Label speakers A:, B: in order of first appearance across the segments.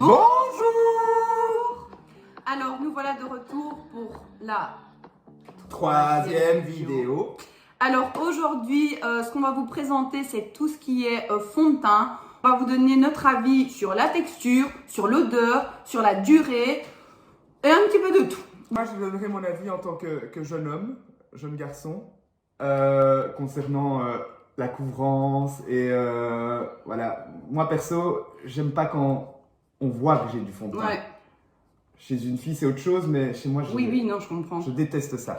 A: Bonjour! Alors, nous voilà de retour pour la
B: troisième vidéo.
A: Alors, aujourd'hui, ce qu'on va vous présenter, c'est tout ce qui est fond de teint. On va vous donner notre avis sur la texture, sur l'odeur, sur la durée et un petit peu de tout.
B: Moi, je donnerai mon avis en tant que jeune homme, jeune garçon, concernant la couvrance et voilà. Moi, perso, j'aime pas quand on voit que j'ai du fond de teint.
A: Ouais.
B: Chez une fille, c'est autre chose, mais chez moi,
A: Oui, non, je comprends.
B: Je déteste ça.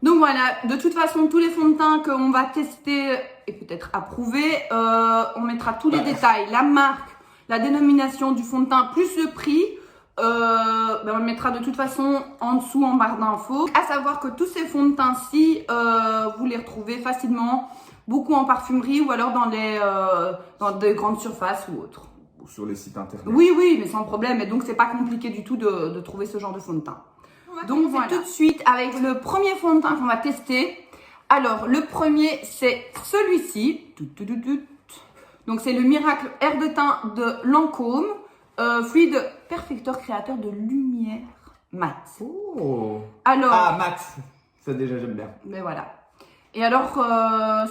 A: Donc voilà, de toute façon, tous les fonds de teint qu'on va tester et peut-être approuver, on mettra tous les détails, la marque, la dénomination du fond de teint, plus le prix. On le mettra de toute façon en dessous en barre d'infos. À savoir que tous ces fonds de teint-ci, vous les retrouvez facilement, beaucoup en parfumerie ou alors dans des grandes surfaces ou autres.
B: Ou sur les sites internet.
A: Oui, mais sans problème. Et donc, c'est pas compliqué du tout de trouver ce genre de fond de teint. Donc, voilà. Tout de suite avec le premier fond de teint qu'on va tester. Alors, le premier, c'est celui-ci. Donc, c'est le Miracle Air de teint de Lancôme. Fluide perfecteur créateur de lumière mat.
B: Oh.
A: Alors,
B: mat. Ça déjà, j'aime bien.
A: Mais voilà. Et alors,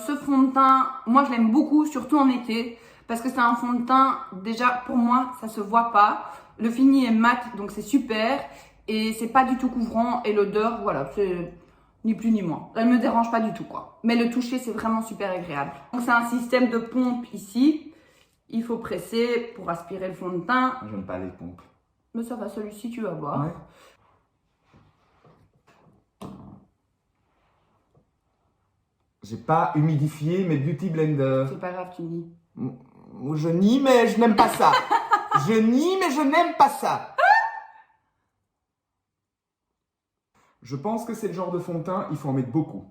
A: ce fond de teint, moi, je l'aime beaucoup, surtout en été. Parce que c'est un fond de teint, déjà, pour moi, ça se voit pas. Le fini est mat, donc c'est super. Et c'est pas du tout couvrant. Et l'odeur, voilà, c'est ni plus ni moins. Elle me dérange pas du tout, quoi. Mais le toucher, c'est vraiment super agréable. Donc, c'est un système de pompe ici. Il faut presser pour aspirer le fond de teint.
B: J'aime pas les pompes.
A: Mais ça va, celui-ci, tu vas voir.
B: Ouais. J'ai pas humidifié mes beauty blenders.
A: C'est pas grave, tu dis.
B: Je nie, mais je n'aime pas ça. Je nie, mais je n'aime pas ça. Je pense que c'est le genre de fond de teint, il faut en mettre beaucoup.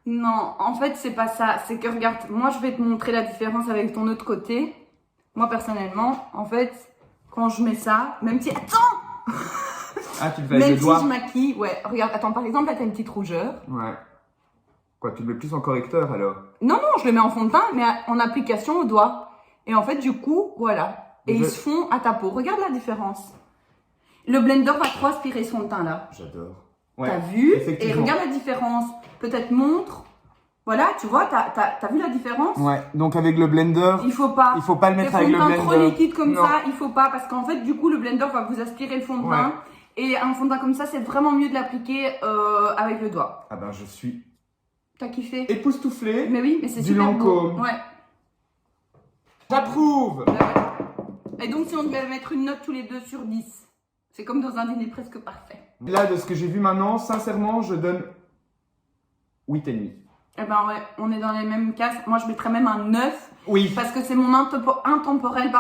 A: Non, en fait, c'est pas ça. C'est que, regarde, moi, je vais te montrer la différence avec ton autre côté. Moi, personnellement, en fait, quand je mets ça, même si... Attends!
B: Ah, tu le fais avec les doigts?
A: Même si je maquille, ouais. Regarde, attends, par exemple, là, t'as une petite rougeur.
B: Ouais. Quoi, tu le mets plus en correcteur, alors?
A: Non, je le mets en fond de teint, mais en application au doigt. Et en fait, du coup, voilà. Et ils se font à ta peau. Regarde la différence. Le blender va trop aspirer son teint, là.
B: J'adore. Ouais,
A: t'as vu?
B: effectivement.
A: Et regarde la différence. Peut-être montre. Voilà, tu vois, t'as vu la différence?
B: Ouais, donc avec le blender,
A: il faut pas
B: le mettre avec le blender.
A: trop liquide comme ça, il faut pas, parce qu'en fait, du coup, le blender va vous aspirer le fond de teint. Et un fond de teint comme ça, c'est vraiment mieux de l'appliquer avec le doigt.
B: Ah ben, je suis...
A: T'as kiffé?
B: époustouflé.
A: Mais oui, mais c'est
B: du
A: super beau.
B: Lancôme.
A: Ouais.
B: J'approuve.
A: Et donc, si on devait mettre une note tous les deux sur 10, c'est comme dans un dîner presque parfait.
B: Là, de ce que j'ai vu maintenant, sincèrement, je donne 8,5.
A: Eh ben ouais, on est dans les mêmes cases. Moi, je mettrais même un 9.
B: Oui.
A: Parce que c'est mon intemporel,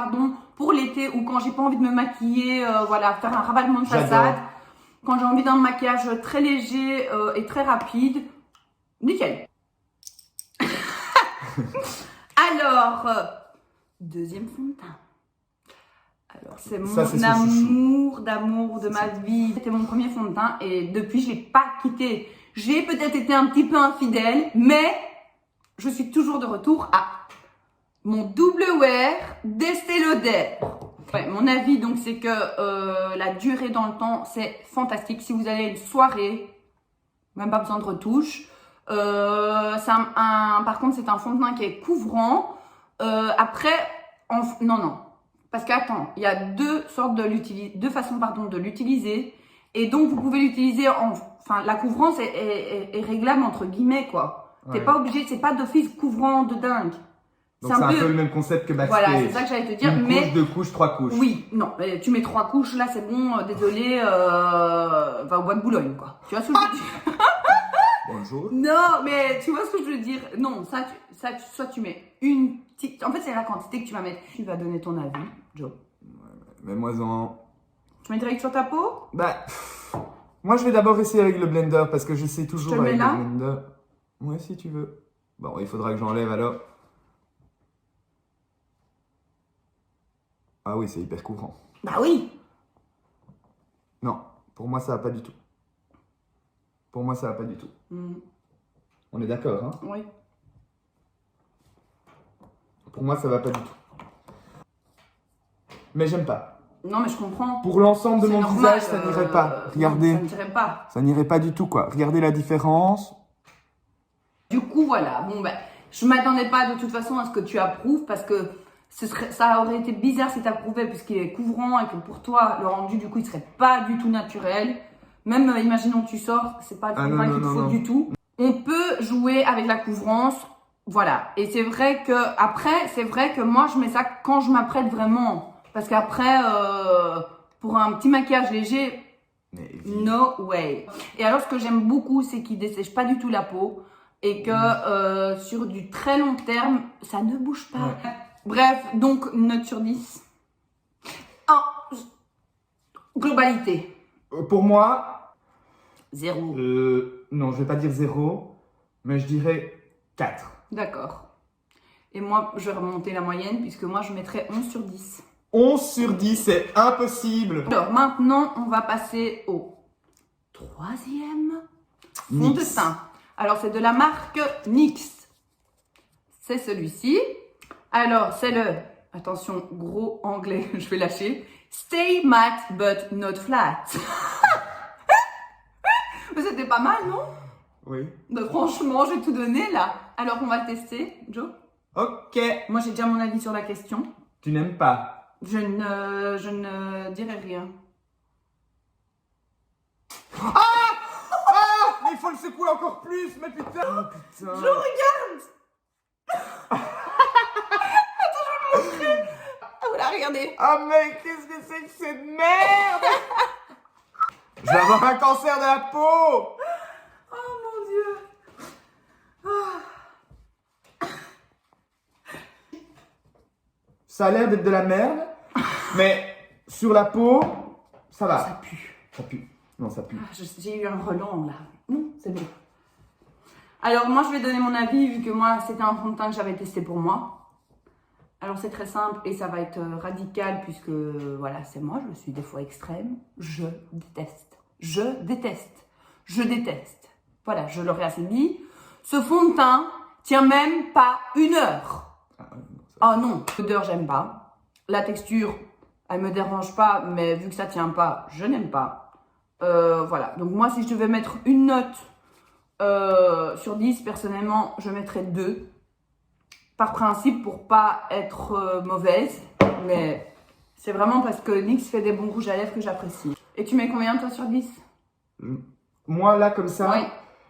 A: pour l'été ou quand j'ai pas envie de me maquiller, voilà, faire un ravalement de façade. Quand j'ai envie d'un maquillage très léger et très rapide, nickel. Alors, deuxième fond de teint. Alors, c'est mon amour d'amour de ma vie. C'était mon premier fond de teint et depuis, je l'ai pas quitté. J'ai peut-être été un petit peu infidèle, mais je suis toujours de retour à mon double wear d'Estée Lauder. Ouais, mon avis, donc, c'est que la durée dans le temps, c'est fantastique. Si vous avez une soirée, même pas besoin de retouche. Par contre, c'est un fond de teint qui est couvrant. Après, non. Parce qu'attends, il y a deux façons de l'utiliser. Et donc, vous pouvez l'utiliser enfin, la couvrance est réglable entre guillemets, quoi. T'es pas obligé, c'est pas d'office couvrant de dingue.
B: Donc, c'est un peu le même concept que Backstage.
A: Voilà, c'est ça que j'allais te dire.
B: Une couche, deux couches, trois couches.
A: Oui, non, tu mets 3 couches, là, c'est bon, désolé, va au bois de Boulogne, quoi. Tu vois ce que je veux dire?
B: Bonjour.
A: Non, mais tu vois ce que je veux dire? Non, soit tu mets une petite... En fait, c'est la quantité que tu vas mettre. Tu vas donner ton avis, Joe.
B: Mets-moi-en...
A: Tu mets direct sur ta peau?
B: Bah... Moi, je vais d'abord essayer avec le blender parce que je sais toujours avec le blender. Ouais, si tu veux. Bon, il faudra que j'enlève alors. Ah oui, c'est hyper couvrant.
A: Bah oui.
B: Non, pour moi, ça va pas du tout. Pour moi, ça va pas du tout. On est d'accord, hein?
A: Oui.
B: Pour moi, ça va pas du tout. Mais j'aime pas.
A: Non, mais je comprends.
B: Pour l'ensemble de
A: C'est
B: mon
A: normal,
B: visage, ça n'irait pas. Regardez.
A: Ça n'irait pas.
B: Ça n'irait pas du tout, quoi. Regardez la différence.
A: Du coup, voilà. Bon, ben, je m'attendais pas de toute façon à ce que tu approuves parce que ça aurait été bizarre si tu approuvais puisqu'il est couvrant et que pour toi, le rendu, du coup, il serait pas du tout naturel. Même, imaginons que tu sors, c'est pas le couvrant qu'il te faut du tout. On peut jouer avec la couvrance. Voilà. Et c'est vrai que moi, je mets ça quand je m'apprête vraiment. Parce qu'après, pour un petit maquillage léger, no way. Et alors, ce que j'aime beaucoup, c'est qu'il dessèche pas du tout la peau. Et que sur du très long terme, ça ne bouge pas. Ouais. Bref, donc, une note sur 10. Globalité.
B: Pour moi...
A: 0.
B: Non, je vais pas dire 0, mais je dirais 4.
A: D'accord. Et moi, je vais remonter la moyenne, puisque moi, je mettrais 11 sur 10.
B: 11 sur 10, c'est impossible.
A: Alors, maintenant, on va passer au 3e fond de teint. Alors, c'est de la marque NYX. C'est celui-ci. Alors, c'est le, attention, gros anglais, je vais lâcher. Stay matte but not flat. Mais c'était pas mal, non?
B: Oui.
A: Donc, franchement, j'ai tout donné là. Alors, on va le tester, Joe.
B: Ok.
A: Moi, j'ai déjà mon avis sur la question.
B: Tu n'aimes pas?
A: Je ne dirai rien.
B: Ah! Mais il faut le secouer encore plus, mais putain! Oh putain!
A: Je regarde! Attends, je vais vous montrer! Ah, vous la regardez!
B: Ah, mais qu'est-ce que c'est que cette merde? Je vais avoir un cancer de la peau!
A: Oh mon Dieu! Ah.
B: Ça a l'air d'être de la merde, mais sur la peau, ça va.
A: Ça pue.
B: Ça pue. Non, ça pue.
A: Ah, j'ai eu un relent là. Non, c'est bon. Alors moi, je vais donner mon avis vu que moi, c'était un fond de teint que j'avais testé pour moi. Alors c'est très simple et ça va être radical puisque voilà, c'est moi, je suis des fois extrême. Je déteste. Je déteste. Je déteste. Voilà, je l'aurais assez dit. Ce fond de teint tient même pas 1 heure. Ah non, l'odeur, j'aime pas. La texture, elle me dérange pas, mais vu que ça tient pas, je n'aime pas. Voilà, donc moi, si je devais mettre une note sur 10, personnellement, je mettrais 2. Par principe, pour pas être mauvaise, mais c'est vraiment parce que NYX fait des bons rouges à lèvres que j'apprécie. Et tu mets combien, toi, sur 10?
B: Moi, là, comme ça,
A: oui.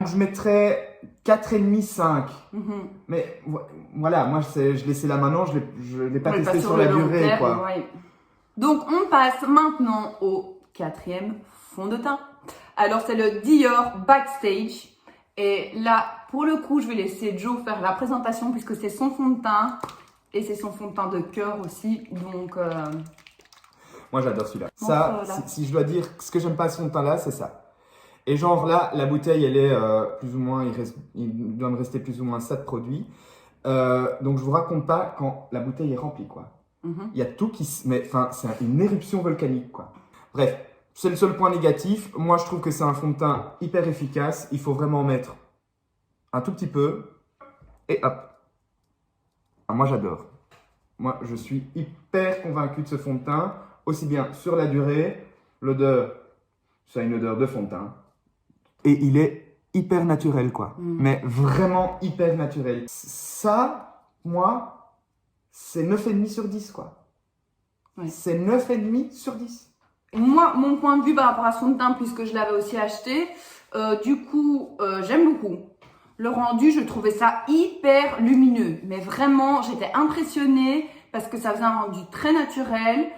B: Je mettrais 4,5, 5. Mais voilà, moi, je laissais là maintenant, je l'ai pas testé sur la durée, quoi.
A: Oui. Donc, on passe maintenant au 4e fond de teint. Alors, c'est le Dior Backstage. Et là, pour le coup, je vais laisser Joe faire la présentation puisque c'est son fond de teint. Et c'est son fond de teint de cœur aussi. Donc,
B: moi, j'adore celui-là. Ça, si je dois dire ce que j'aime pas à ce fond de teint-là, c'est ça. Et genre là, la bouteille, elle est plus ou moins, il doit me rester plus ou moins 7 produits. Donc, je vous raconte pas quand la bouteille est remplie, quoi. Il y a tout qui se... Mais enfin, c'est une éruption volcanique, quoi. Bref. C'est le seul point négatif. Moi, je trouve que c'est un fond de teint hyper efficace. Il faut vraiment mettre un tout petit peu. Et hop. Moi, j'adore. Moi, je suis hyper convaincu de ce fond de teint. Aussi bien sur la durée, l'odeur, ça a une odeur de fond de teint. Et il est hyper naturel, quoi. Mais vraiment hyper naturel. Ça, moi, c'est 9,5 sur 10, quoi. Ouais. C'est 9,5 sur 10.
A: Moi, mon point de vue par rapport à ce fond de teint, puisque je l'avais aussi acheté, du coup, j'aime beaucoup. Le rendu, je trouvais ça hyper lumineux. Mais vraiment, j'étais impressionnée parce que ça faisait un rendu très naturel.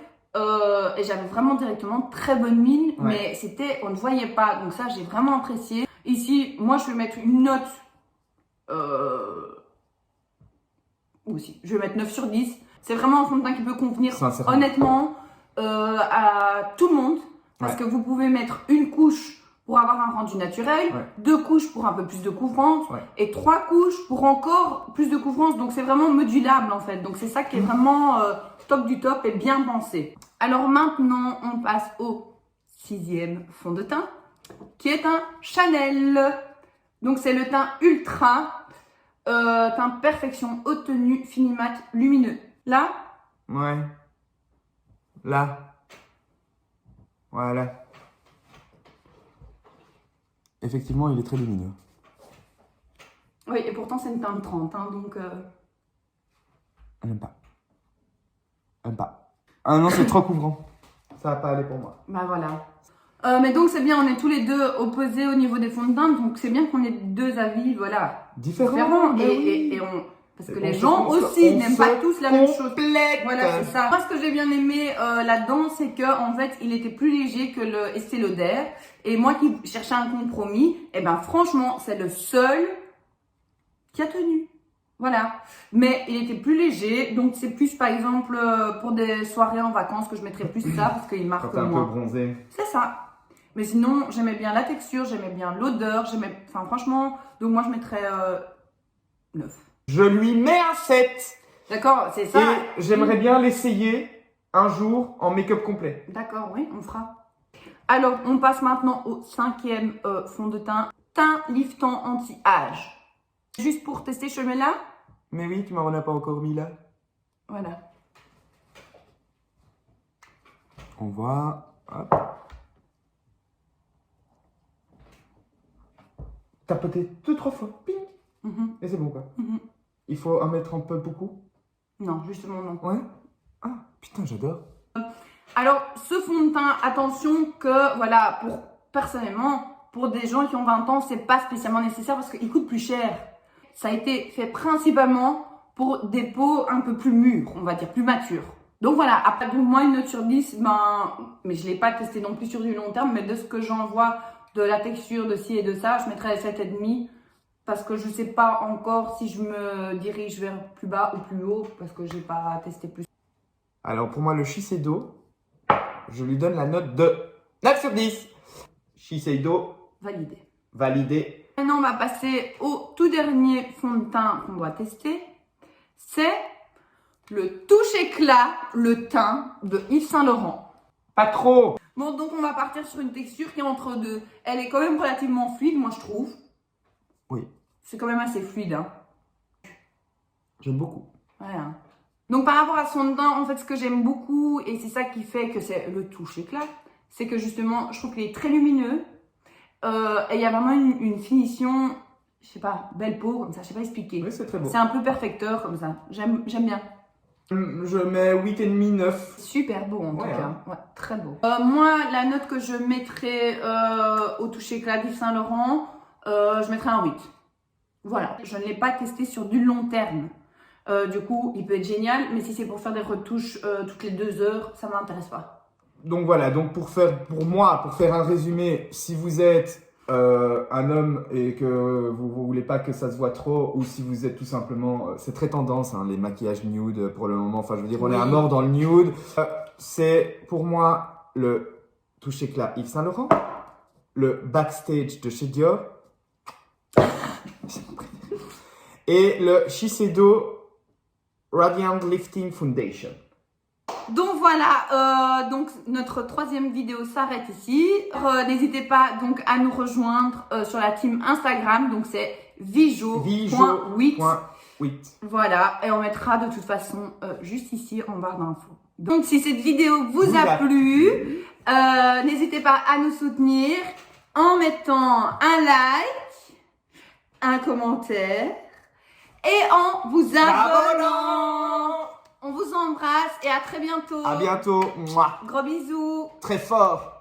A: Et j'avais vraiment directement très bonne mine. Ouais. Mais on ne voyait pas. Donc ça, j'ai vraiment apprécié. Ici, moi, je vais mettre une note... aussi, je vais mettre 9 sur 10. C'est vraiment un fond de teint qui peut convenir, honnêtement... à tout le monde parce que vous pouvez mettre une couche pour avoir un rendu naturel, 2 couches pour un peu plus de couvrance et 3 couches pour encore plus de couvrance. Donc c'est vraiment modulable en fait. Donc c'est ça qui est vraiment top du top et bien pensé. Alors maintenant on passe au 6e fond de teint qui est un Chanel. Donc c'est le teint Ultra, teint perfection haute tenue fini mat lumineux. Là.
B: Ouais. Là. Voilà. Effectivement, il est très lumineux.
A: Oui, et pourtant c'est une teinte 30, hein, donc...
B: J'aime pas. J'aime pas. Ah non, c'est trop couvrant. Ça va pas aller pour moi.
A: Bah voilà. Mais donc c'est bien, on est tous les deux opposés au niveau des fonds de teint, donc c'est bien qu'on ait deux avis, voilà,
B: différents.
A: Et on... Parce que les gens aussi n'aiment pas tous la même chose. Voilà, c'est ça. Moi, ce que j'ai bien aimé là-dedans, c'est que en fait, il était plus léger que le Estée Lauder. Et moi qui cherchais un compromis, et ben franchement, c'est le seul qui a tenu. Voilà. Mais il était plus léger, donc c'est plus par exemple pour des soirées en vacances que je mettrais plus ça parce qu'il marque
B: moins.
A: moins.
B: Un peu bronzé.
A: C'est ça. Mais sinon, j'aimais bien la texture, j'aimais bien l'odeur, enfin franchement, donc moi je mettrais 9.
B: Je lui mets un 7.
A: D'accord, c'est ça.
B: Et j'aimerais bien l'essayer un jour en make-up complet.
A: D'accord, oui, on fera. Alors, on passe maintenant au 5e fond de teint. Teint liftant anti-âge. Juste pour tester, je le mets là.
B: Mais oui, tu m'en as pas encore mis là.
A: Voilà.
B: On voit. Hop. Tapoter tout trop fort. Ping. Et c'est bon quoi. Il faut en mettre un peu beaucoup.
A: Non, justement non.
B: Ouais. Ah, putain, j'adore.
A: Alors, ce fond de teint, attention que, voilà, personnellement, pour des gens qui ont 20 ans, c'est pas spécialement nécessaire parce qu'il coûte plus cher. Ça a été fait principalement pour des peaux un peu plus mûres, on va dire, plus matures. Donc voilà, après donc moi une note sur 10, mais je l'ai pas testé non plus sur du long terme, mais de ce que j'en vois, de la texture, de ci et de ça, je mettrais 7,5 parce que je sais pas encore si je me dirige vers plus bas ou plus haut parce que j'ai pas testé plus.
B: Alors pour moi, le Shiseido, je lui donne la note de 9 sur 10. Shiseido.
A: Validé.
B: Validé.
A: Maintenant, on va passer au tout dernier fond de teint qu'on doit tester. C'est le Touche Éclat, le teint de Yves Saint Laurent.
B: Pas trop.
A: Bon, donc on va partir sur une texture qui est entre deux. Elle est quand même relativement fluide, moi je trouve.
B: Oui.
A: C'est quand même assez fluide. Hein.
B: J'aime beaucoup.
A: Voilà. Donc par rapport à son teint, en fait, ce que j'aime beaucoup, et c'est ça qui fait que c'est le Touche Éclat, c'est que justement, je trouve qu'il est très lumineux. Et il y a vraiment une finition, je sais pas, belle peau, comme ça, je sais pas expliquer.
B: Oui, c'est très beau.
A: C'est un peu perfecteur, comme ça. J'aime bien.
B: Je mets 8,5, 9.
A: Super beau, en tout cas.
B: Hein.
A: Ouais, très beau. Moi, la note que je mettrais au Touche Éclat d'Yves Saint Laurent, je mettrais un 8. Voilà. Je ne l'ai pas testé sur du long terme. Du coup, il peut être génial, mais si c'est pour faire des retouches toutes les 2 heures, ça ne m'intéresse pas.
B: Donc voilà, donc pour faire un résumé, si vous êtes un homme et que vous voulez pas que ça se voit trop, ou si vous êtes tout simplement, c'est très tendance, hein, les maquillages nude pour le moment, enfin je veux dire, on est à mort dans le nude. C'est pour moi le Touche Éclat Yves Saint Laurent, le Backstage de chez Dior, et le Shiseido Radiant Lifting Foundation.
A: Donc voilà, donc notre 3e vidéo s'arrête ici. N'hésitez pas donc à nous rejoindre sur la team Instagram, donc c'est vijo.8. Voilà, et on mettra de toute façon juste ici en barre d'infos. Donc si cette vidéo vous a plu, n'hésitez pas à nous soutenir en mettant un like, un commentaire et en vous abonnant. On vous embrasse et à très bientôt.
B: À bientôt. Mouah.
A: Gros bisous.
B: Très fort.